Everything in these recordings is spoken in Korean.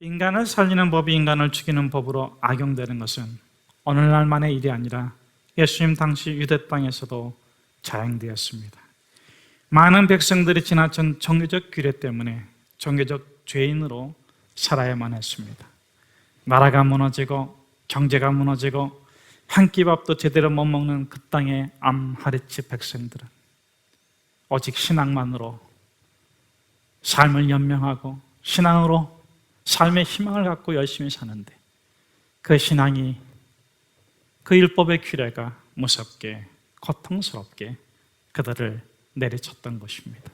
인간을 살리는 법이 인간을 죽이는 법으로 악용되는 것은 어느 날만의 일이 아니라 예수님 당시 유대 땅에서도 자행되었습니다. 많은 백성들이 지나친 종교적 규례 때문에 종교적 죄인으로 살아야만 했습니다. 나라가 무너지고 경제가 무너지고 한 끼 밥도 제대로 못 먹는 그 땅의 암하리치 백성들은 오직 신앙만으로 삶을 연명하고 신앙으로 삶의 희망을 갖고 열심히 사는데 그 신앙이 그 율법의 규례가 무섭게 고통스럽게 그들을 내리쳤던 것입니다.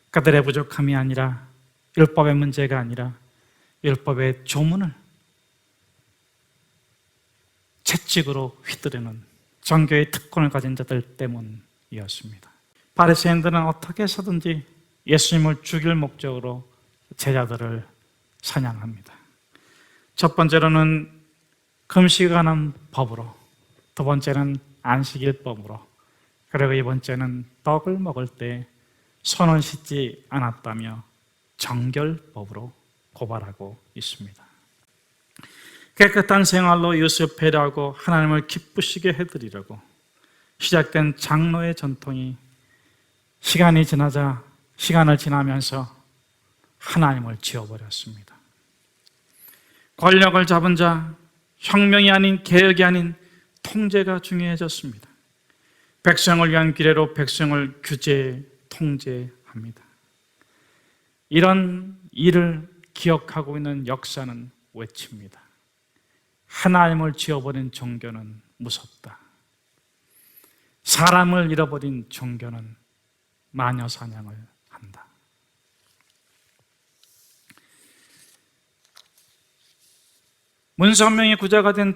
그들의 부족함이 아니라 율법의 문제가 아니라 율법의 조문을 채찍으로 휘두르는 종교의 특권을 가진 자들 때문이었습니다. 바리새인들은 어떻게 해서든지 예수님을 죽일 목적으로 제자들을 사냥합니다. 첫 번째로는 금식에 관한 법으로, 두 번째는 안식일법으로, 그리고 이 번째는 떡을 먹을 때 손을 씻지 않았다며 정결법으로 고발하고 있습니다. 깨끗한 생활로 이웃을 배려하고 하나님을 기쁘시게 해드리려고 시작된 장로의 전통이 시간을 지나면서 하나님을 지워버렸습니다. 권력을 잡은 자, 혁명이 아닌 개혁이 아닌 통제가 중요해졌습니다. 백성을 위한 규례로 백성을 규제, 통제합니다. 이런 일을 기억하고 있는 역사는 외칩니다. 하나님을 지워버린 종교는 무섭다. 사람을 잃어버린 종교는 마녀 사냥을 한다. 문선명의 교주가 된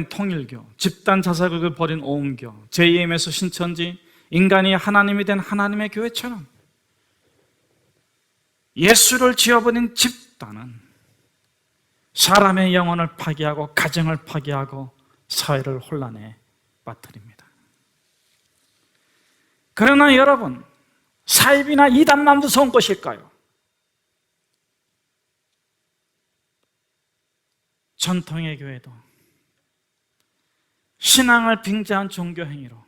통일교, 집단 자살극을 벌인 오음교, 제2M에서 신천지, 인간이 하나님이 된 하나님의 교회처럼 예수를 지워버린 집단은 사람의 영혼을 파괴하고 가정을 파괴하고 사회를 혼란에 빠뜨립니다. 그러나 여러분, 사입이나 이단만 무서운 것일까요? 전통의 교회도 신앙을 빙자한 종교 행위로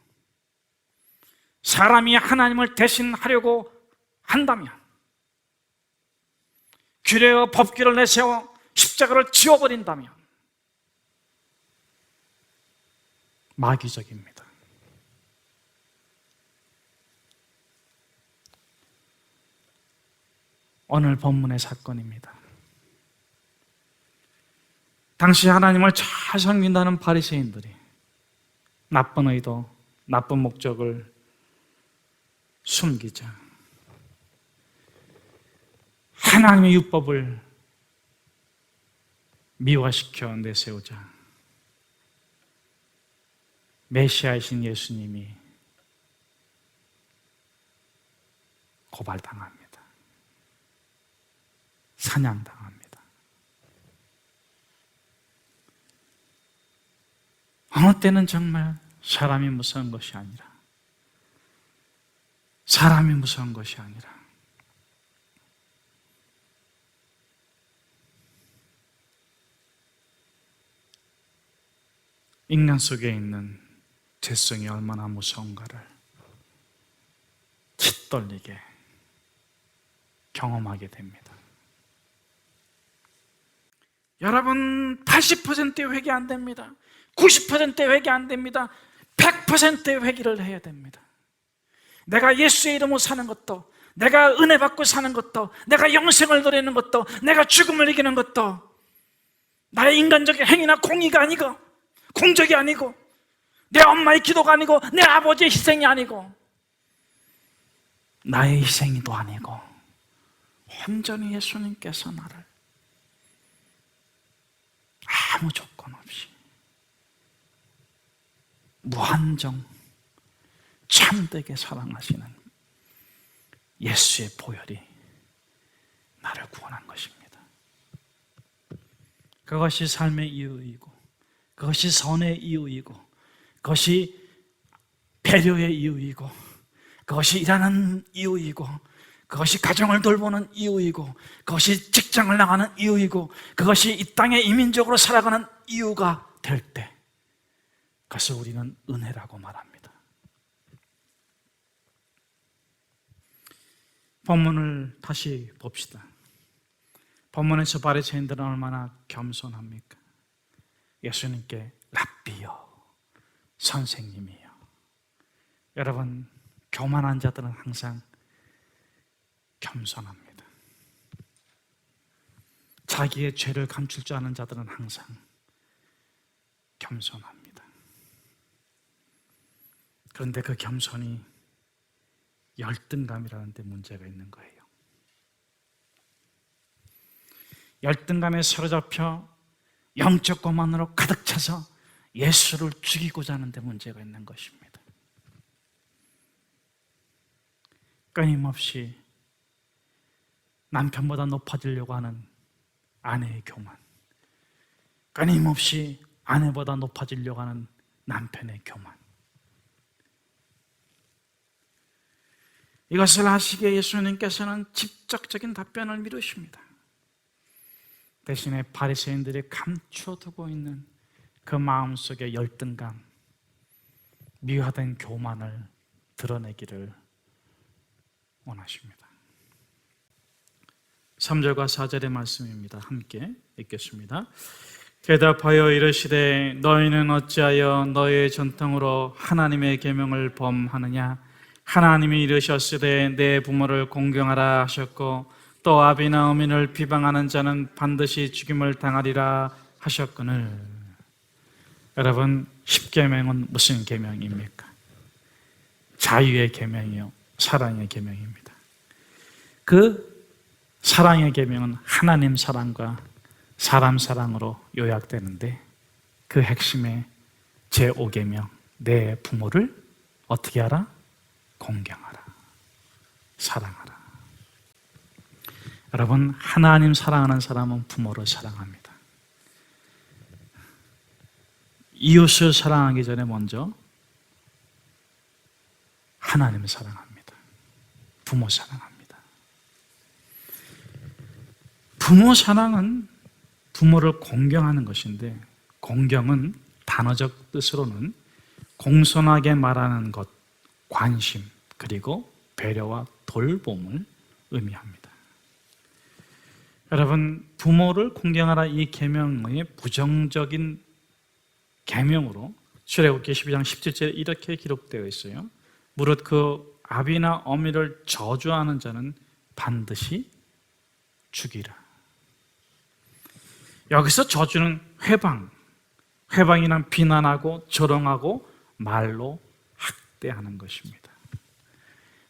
사람이 하나님을 대신하려고 한다면 규례와 법규를 내세워 십자가를 지워버린다면 마귀적입니다. 오늘 본문의 사건입니다. 당시 하나님을 잘 섬긴다는 바리새인들이 나쁜 의도, 나쁜 목적을 숨기자 하나님의 율법을 미화시켜 내세우자 메시아이신 예수님이 고발당합니다. 사냥당합니다. 어느 때는 정말 사람이 무서운 것이 아니라 인간 속에 있는 죄성이 얼마나 무서운가를 짓떨리게 경험하게 됩니다. 여러분, 80% 회개 안 됩니다. 90% 회개 안 됩니다. 100% 회개를 해야 됩니다. 내가 예수의 이름으로 사는 것도, 내가 은혜 받고 사는 것도, 내가 영생을 누리는 것도, 내가 죽음을 이기는 것도 나의 인간적인 행위나 공의가 아니고, 공적이 아니고, 내 엄마의 기도가 아니고, 내 아버지의 희생이 아니고, 나의 희생이도 아니고, 온전히 예수님께서 나를 아무 조건 없이 무한정 참되게 사랑하시는 예수의 보혈이 나를 구원한 것입니다. 그것이 삶의 이유이고, 그것이 선의 이유이고, 그것이 배려의 이유이고, 그것이 일하는 이유이고, 그것이 가정을 돌보는 이유이고, 그것이 직장을 나가는 이유이고, 그것이 이 땅에 이민족으로 살아가는 이유가 될 때, 그것을 우리는 은혜라고 말합니다. 본문을 다시 봅시다. 본문에서 바리새인들은 얼마나 겸손합니까? 예수님께 랍비요, 선생님이요. 여러분, 교만한 자들은 항상 겸손합니다. 자기의 죄를 감출 줄 아는 자들은 항상 겸손합니다. 그런데 그 겸손이 열등감이라는 데 문제가 있는 거예요. 열등감에 사로잡혀 영적 고만으로 가득 차서 예수를 죽이고자 하는 데 문제가 있는 것입니다. 끊임없이 남편보다 높아지려고 하는 아내의 교만, 끊임없이 아내보다 높아지려고 하는 남편의 교만, 이것을 아시기에 예수님께서는 직접적인 답변을 미루십니다. 대신에 바리새인들이 감춰두고 있는 그 마음속의 열등감, 미화된 교만을 드러내기를 원하십니다. 3절과 4절의 말씀입니다. 함께 읽겠습니다. 대답하여 이르시되 너희는 어찌하여 너희의 전통으로 하나님의 계명을 범하느냐? 하나님이 이르셨으되 내 부모를 공경하라 하셨고 또 아비나 어미를 비방하는 자는 반드시 죽임을 당하리라 하셨거늘. 여러분, 10계명은 무슨 계명입니까? 자유의 계명이요, 사랑의 계명입니다. 그 사랑의 계명은 하나님 사랑과 사람 사랑으로 요약되는데, 그 핵심의 제5계명, 내 부모를 어떻게 하라? 공경하라, 사랑하라. 여러분, 하나님 사랑하는 사람은 부모를 사랑합니다. 이웃을 사랑하기 전에 먼저 하나님을 사랑합니다. 부모 사랑합니다. 부모 사랑은 부모를 공경하는 것인데, 공경은 단어적 뜻으로는 공손하게 말하는 것, 관심, 그리고 배려와 돌봄을 의미합니다. 여러분, 부모를 공경하라 이 계명의 부정적인 계명으로 출애굽기 12장 17절에 이렇게 기록되어 있어요. 무릇 그 아비나 어미를 저주하는 자는 반드시 죽이라. 여기서 저주는 회방이란 비난하고 조롱하고 말로 학대하는 것입니다.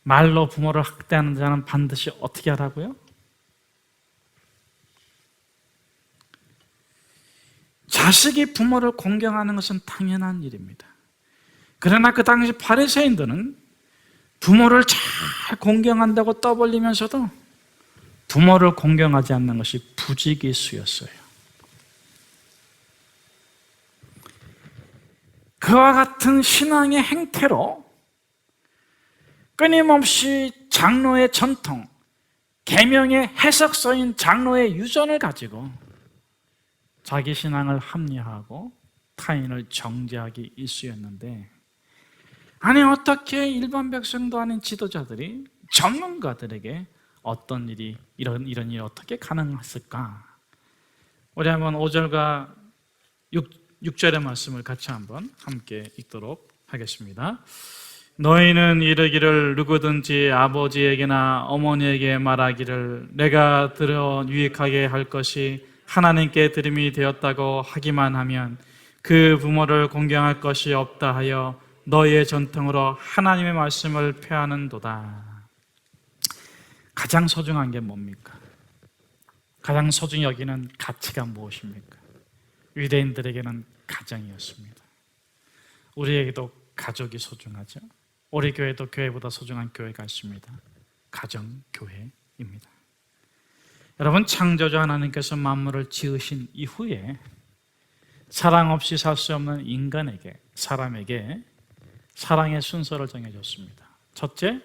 말로 부모를 학대하는 자는 반드시 어떻게 하라고요? 자식이 부모를 공경하는 것은 당연한 일입니다. 그러나 그 당시 바리새인들은 부모를 잘 공경한다고 떠벌리면서도 부모를 공경하지 않는 것이 부지기수였어요. 그와 같은 신앙의 행태로 끊임없이 장로의 전통, 계명의 해석서인 장로의 유전을 가지고 자기 신앙을 합리화하고 타인을 정죄하기 일쑤였는데, 아니 어떻게 일반 백성도 아닌 지도자들이 전문가들에게 어떤 일이 이런 일이 어떻게 가능했을까? 우리 한번 5절과 6절의 말씀을 같이 한번 함께 읽도록 하겠습니다. 너희는 이르기를 누구든지 아버지에게나 어머니에게 말하기를 내가 들어 유익하게 할 것이 하나님께 드림이 되었다고 하기만 하면 그 부모를 공경할 것이 없다 하여 너희의 전통으로 하나님의 말씀을 폐하는도다. 가장 소중한 게 뭡니까? 가장 소중히 여기는 가치가 무엇입니까? 유대인들에게는 가정이었습니다. 우리에게도 가족이 소중하죠. 우리 교회도 교회보다 소중한 교회가 있습니다. 가정 교회입니다. 여러분, 창조주 하나님께서 만물을 지으신 이후에 사랑 없이 살 수 없는 인간에게, 사람에게 사랑의 순서를 정해줬습니다. 첫째,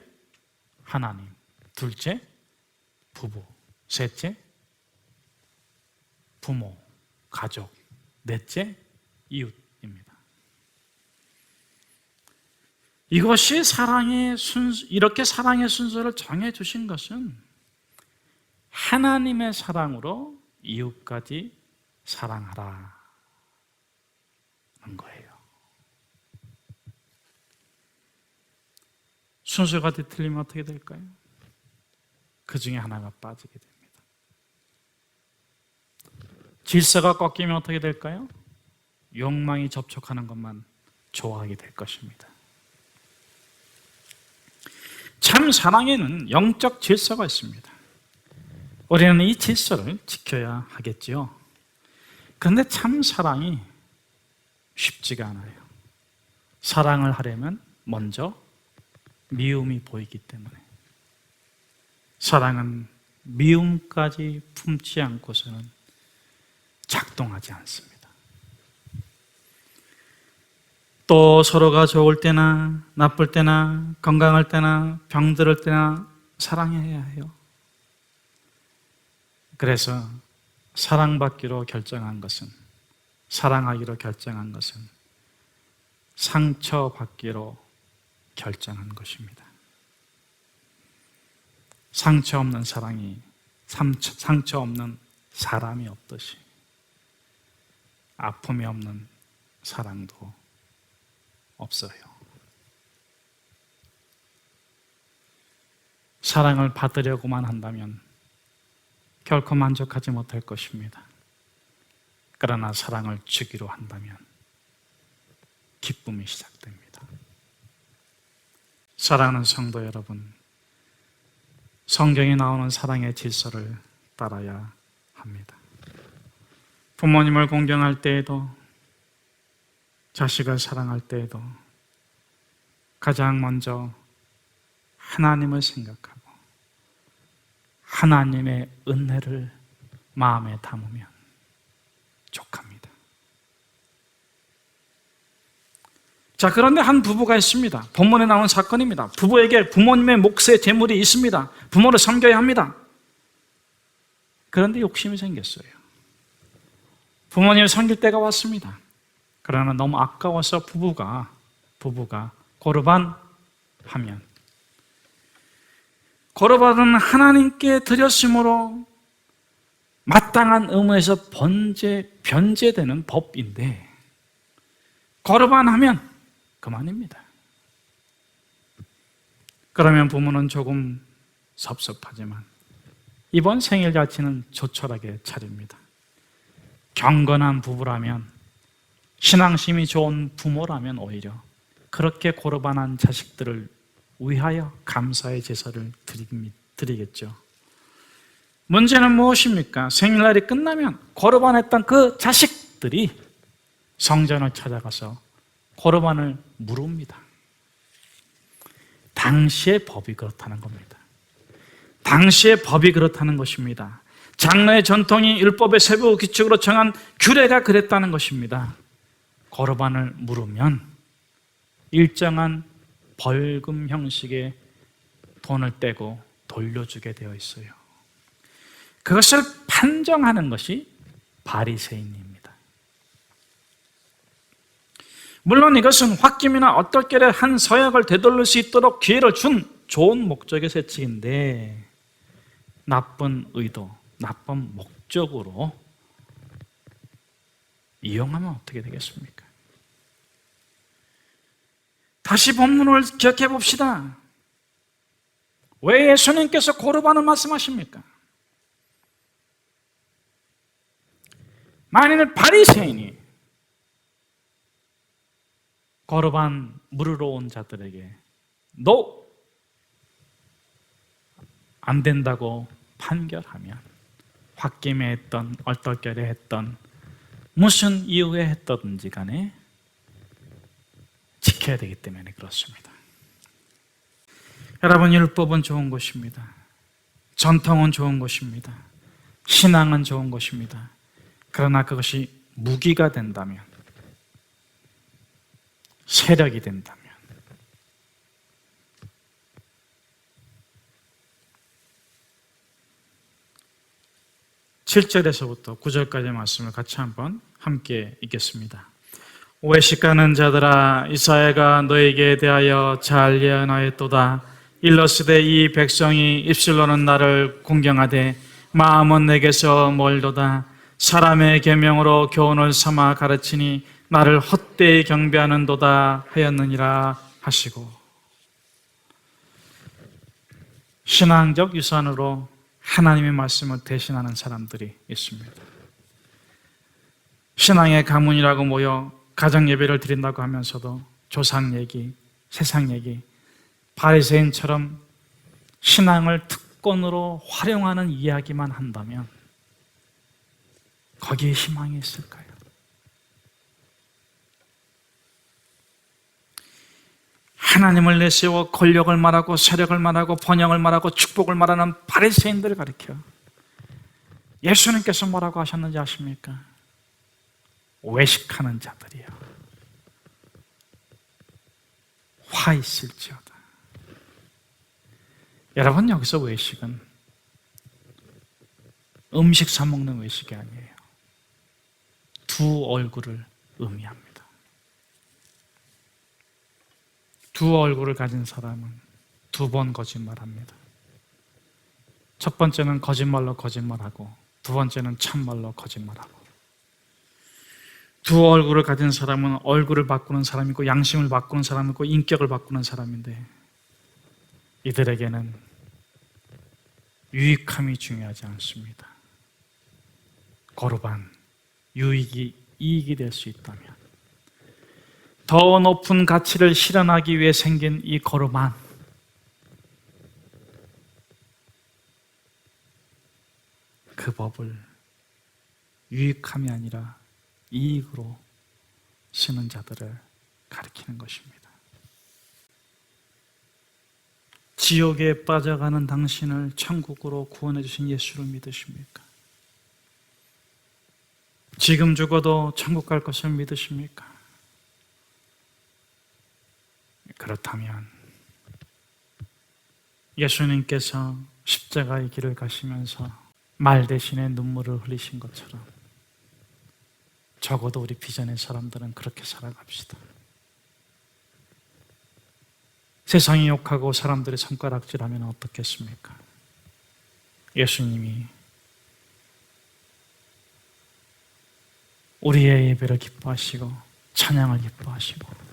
하나님. 둘째, 부부. 셋째, 부모, 가족. 넷째, 이웃입니다. 이것이 사랑의 순수, 이렇게 사랑의 순서를 정해주신 것은 하나님의 사랑으로 이웃까지 사랑하라는 거예요. 순서가 뒤틀리면 어떻게 될까요? 그 중에 하나가 빠지게 됩니다. 질서가 꺾이면 어떻게 될까요? 욕망이 접촉하는 것만 좋아하게 될 것입니다. 참 사랑에는 영적 질서가 있습니다. 우리는 이 질서를 지켜야 하겠지요. 그런데 참 사랑이 쉽지가 않아요. 사랑을 하려면 먼저 미움이 보이기 때문에. 사랑은 미움까지 품지 않고서는 작동하지 않습니다. 또 서로가 좋을 때나 나쁠 때나 건강할 때나 병들을 때나 사랑해야 해요. 그래서 사랑하기로 결정한 것은 상처받기로 결정한 것입니다. 상처 없는 사랑이 상처 없는 사람이 없듯이 아픔이 없는 사랑도 없어요. 사랑을 받으려고만 한다면 결코 만족하지 못할 것입니다. 그러나 사랑을 주기로 한다면 기쁨이 시작됩니다. 사랑하는 성도 여러분, 성경에 나오는 사랑의 질서를 따라야 합니다. 부모님을 공경할 때에도, 자식을 사랑할 때에도 가장 먼저 하나님을 생각하고 하나님의 은혜를 마음에 담으면 족합니다. 자, 그런데 한 부부가 있습니다. 본문에 나온 사건입니다. 부부에게 부모님의 몫의 재물이 있습니다. 부모를 섬겨야 합니다. 그런데 욕심이 생겼어요. 부모님을 섬길 때가 왔습니다. 그러나 너무 아까워서 부부가 고르반 하면, 고르반은 하나님께 드렸으므로 마땅한 의무에서 변제되는 법인데, 거르반 하면 그만입니다. 그러면 부모는 조금 섭섭하지만 이번 생일잔치는 조촐하게 차립니다. 경건한 부부라면, 신앙심이 좋은 부모라면 오히려 그렇게 고르반한 자식들을 위하여 감사의 제사를 드리겠죠. 문제는 무엇입니까? 생일날이 끝나면 고르반했던 그 자식들이 성전을 찾아가서 고르반을 물읍니다. 당시의 법이 그렇다는 겁니다. 당시의 법이 그렇다는 것입니다. 장로의 전통이 율법의 세부 규칙으로 정한 규례가 그랬다는 것입니다. 고르반을 물으면 일정한 벌금 형식의 돈을 떼고 돌려주게 되어 있어요. 그것을 판정하는 것이 바리새인입니다. 물론 이것은 홧김이나 얼떨결에 한 서약을 되돌릴 수 있도록 기회를 준 좋은 목적의 세칙인데, 나쁜 의도, 나쁜 목적으로 이용하면 어떻게 되겠습니까? 다시 본문을 기억해 봅시다. 왜 예수님께서 고르반을 말씀하십니까? 만일 바리새인이 고르반 물으러 온 자들에게 너 안 된다고 판결하면, 홧김에 했던 얼떨결에 했던 무슨 이유에 했던지 간에 지켜야 되기 때문에 그렇습니다. 여러분, 율법은 좋은 것입니다. 전통은 좋은 것입니다. 신앙은 좋은 것입니다. 그러나 그것이 무기가 된다면, 세력이 된다면, 7절에서부터 9절까지의 말씀을 같이 한번 함께 읽겠습니다. 외식하는 자들아, 이사야가 너에게 대하여 잘 예언하였도다. 일러스되 이 백성이 입술로는 나를 공경하되 마음은 내게서 멀도다. 사람의 계명으로 교훈을 삼아 가르치니 나를 헛되이 경배하는도다 하였느니라 하시고, 신앙적 유산으로 하나님의 말씀을 대신하는 사람들이 있습니다. 신앙의 가문이라고 모여 가정 예배를 드린다고 하면서도 조상 얘기, 세상 얘기, 바리새인처럼 신앙을 특권으로 활용하는 이야기만 한다면 거기에 희망이 있을까요? 하나님을 내세워 권력을 말하고 세력을 말하고 번영을 말하고 축복을 말하는 바리새인들을 가리켜 예수님께서 뭐라고 하셨는지 아십니까? 외식하는 자들이요, 화 있을지어다. 여러분, 여기서 외식은 음식 사 먹는 외식이 아니에요. 두 얼굴을 의미합니다. 두 얼굴을 가진 사람은 두 번 거짓말합니다. 첫 번째는 거짓말로 거짓말하고, 두 번째는 참말로 거짓말하고. 두 얼굴을 가진 사람은 얼굴을 바꾸는 사람이고, 양심을 바꾸는 사람이고, 인격을 바꾸는 사람인데, 이들에게는 유익함이 중요하지 않습니다. 거르반, 이익이 될 수 있다면 더 높은 가치를 실현하기 위해 생긴 이 거르반, 그 법을 유익함이 아니라 이익으로 쓰는 자들을 가리키는 것입니다. 지옥에 빠져가는 당신을 천국으로 구원해 주신 예수를 믿으십니까? 지금 죽어도 천국 갈 것을 믿으십니까? 그렇다면 예수님께서 십자가의 길을 가시면서 말 대신에 눈물을 흘리신 것처럼 적어도 우리 비전의 사람들은 그렇게 살아갑시다. 세상이 욕하고 사람들이 손가락질하면 어떻겠습니까? 예수님이 우리의 예배를 기뻐하시고 찬양을 기뻐하시고,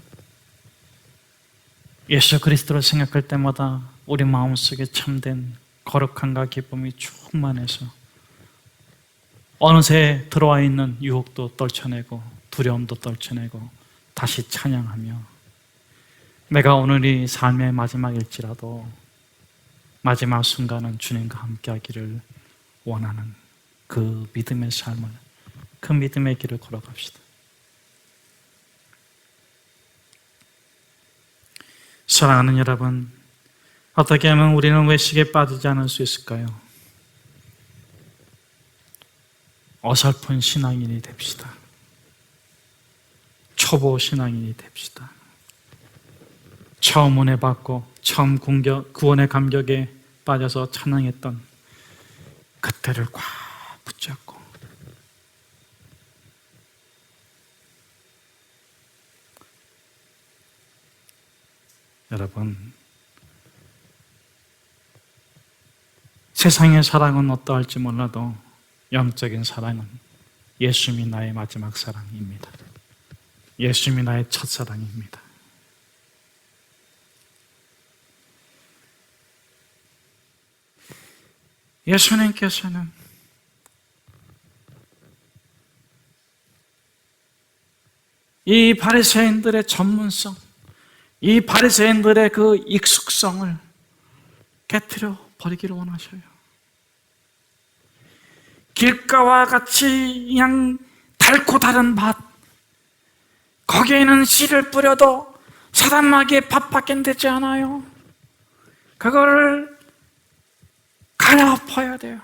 예수 그리스도를 생각할 때마다 우리 마음속에 참된 거룩함과 기쁨이 충만해서 어느새 들어와 있는 유혹도 떨쳐내고 두려움도 떨쳐내고 다시 찬양하며, 내가 오늘이 삶의 마지막일지라도 마지막 순간은 주님과 함께하기를 원하는 그 믿음의 삶을, 그 믿음의 길을 걸어갑시다. 사랑하는 여러분, 어떻게 하면 우리는 외식에 빠지지 않을 수 있을까요? 어설픈 신앙인이 됩시다. 초보 신앙인이 됩시다. 처음 은혜 받고 처음 구원의 감격에 빠져서 찬양했던 그때를 꽉 붙잡고, 여러분, 세상의 사랑은 어떠할지 몰라도 영적인 사랑은 예수님이 나의 마지막 사랑입니다. 예수님이 나의 첫사랑입니다. 예수님께서는 이 바리새인들의 전문성, 이 바리새인들의 그 익숙성을 깨트려 버리기를 원하셔요. 길가와 같이 그냥 달고 다른 밭, 거기에는 씨를 뿌려도 사람에게 밥밖에 되지 않아요. 그거를 갈아엎어야 돼요.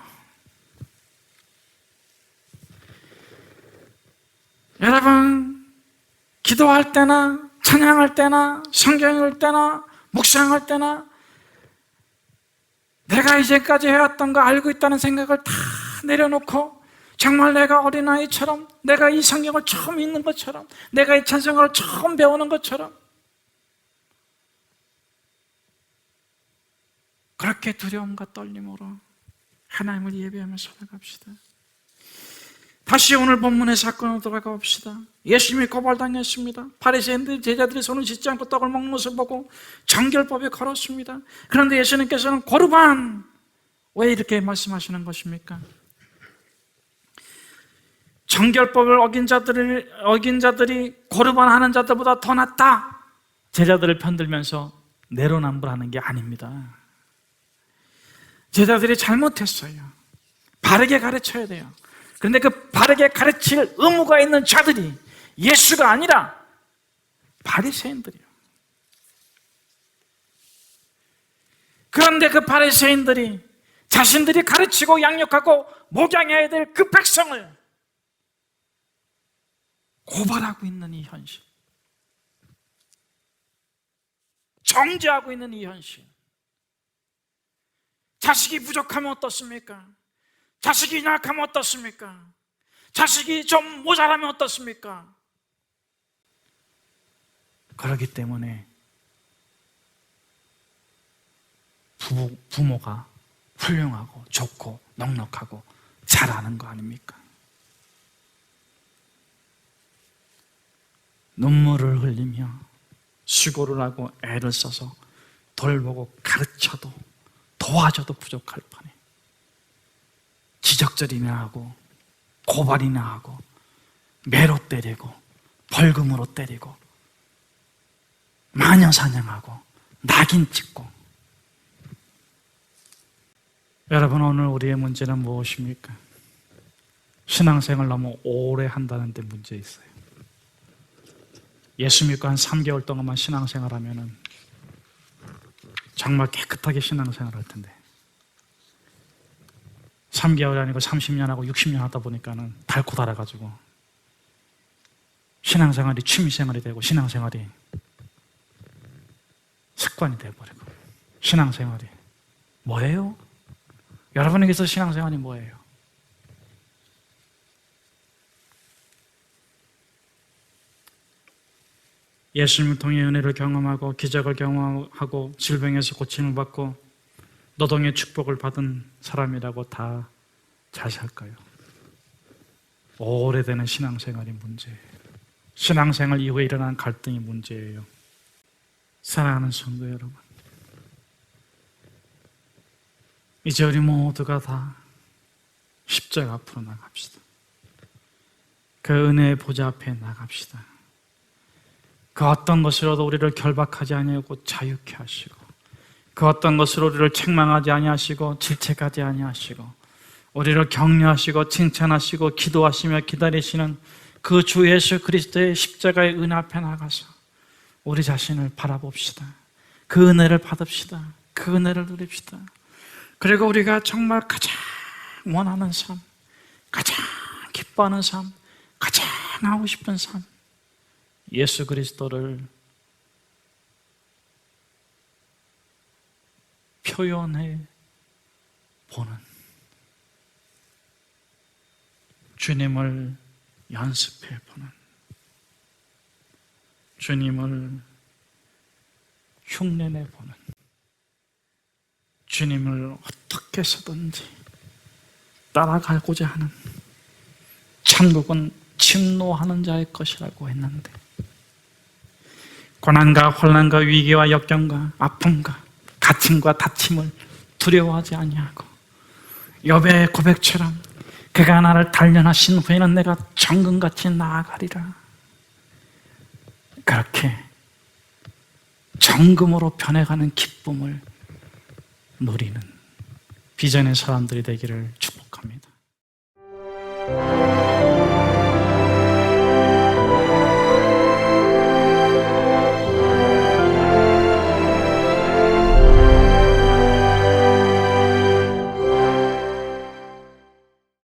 여러분, 기도할 때나 찬양할 때나 성경 읽을 때나 묵상할 때나 내가 이제까지 해왔던 거 알고 있다는 생각을 다 내려놓고 정말 내가 어린아이처럼, 내가 이 성경을 처음 읽는 것처럼, 내가 이 찬송가를 처음 배우는 것처럼 그렇게 두려움과 떨림으로 하나님을 예배하면서 살아갑시다. 다시 오늘 본문의 사건으로 돌아가 봅시다. 예수님이 고발당했습니다. 바리새인들 제자들이 손을 씻지 않고 떡을 먹는 것을 보고 정결법에 걸었습니다. 그런데 예수님께서는 고르반, 왜 이렇게 말씀하시는 것입니까? 정결법을 어긴 자들이 고르반 하는 자들보다 더 낫다, 제자들을 편들면서 내로남불하는 게 아닙니다. 제자들이 잘못했어요. 바르게 가르쳐야 돼요. 그런데 그 바르게 가르칠 의무가 있는 자들이 예수가 아니라 바리새인들이에요. 그런데 그 바리새인들이 자신들이 가르치고 양육하고 목양해야 될 그 백성을 고발하고 있는 이 현실, 정죄하고 있는 이 현실. 자식이 부족하면 어떻습니까? 자식이 약하면 어떻습니까? 자식이 좀 모자라면 어떻습니까? 그렇기 때문에 부모가 훌륭하고 좋고 넉넉하고 잘하는 거 아닙니까? 눈물을 흘리며 수고를 하고 애를 써서 돌보고 가르쳐도 도와줘도 부족할 판에 지적질이나 하고 고발이나 하고 매로 때리고 벌금으로 때리고 마녀 사냥하고 낙인 찍고. 여러분, 오늘 우리의 문제는 무엇입니까? 신앙생활 너무 오래 한다는 데 문제 있어요. 예수 믿고 한 3개월 동안만 신앙생활 하면은 정말 깨끗하게 신앙생활 할 텐데 3개월이 아니고 30년하고 60년 하다 보니까는 닳고 닳아가지고 신앙생활이 취미생활이 되고 신앙생활이 습관이 되어버리고. 신앙생활이 뭐예요? 여러분에게서 신앙생활이 뭐예요? 예수님을 통해 은혜를 경험하고 기적을 경험하고 질병에서 고침을 받고 노동의 축복을 받은 사람이라고 다 잘 살까요? 오래되는 신앙생활이 문제예요. 신앙생활 이후에 일어난 갈등이 문제예요. 사랑하는 성도 여러분, 이제 우리 모두가 다 십자가 앞으로 나갑시다. 그 은혜의 보좌 앞에 나갑시다. 그 어떤 것으로도 우리를 결박하지 아니하고 자유케 하시고, 그 어떤 것으로 우리를 책망하지 아니하시고 질책하지 아니하시고, 우리를 격려하시고 칭찬하시고 기도하시며 기다리시는 그 주 예수 그리스도의 십자가의 은혜 앞에 나가서 우리 자신을 바라봅시다. 그 은혜를 받읍시다. 그 은혜를 누립시다. 그리고 우리가 정말 가장 원하는 삶, 가장 기뻐하는 삶, 가장 하고 싶은 삶, 예수 그리스도를 표현해 보는, 주님을 연습해 보는, 주님을 흉내내 보는, 주님을 어떻게 해서든지 따라가고자 하는, 천국은 침노하는 자의 것이라고 했는데 고난과 혼란과 위기와 역경과 아픔과 갇힘과 다침을 두려워하지 아니하고 욥의 고백처럼 그가 나를 단련하신 후에는 내가 정금같이 나아가리라, 그렇게 정금으로 변해가는 기쁨을 누리는 비전의 사람들이 되기를 축복합니다.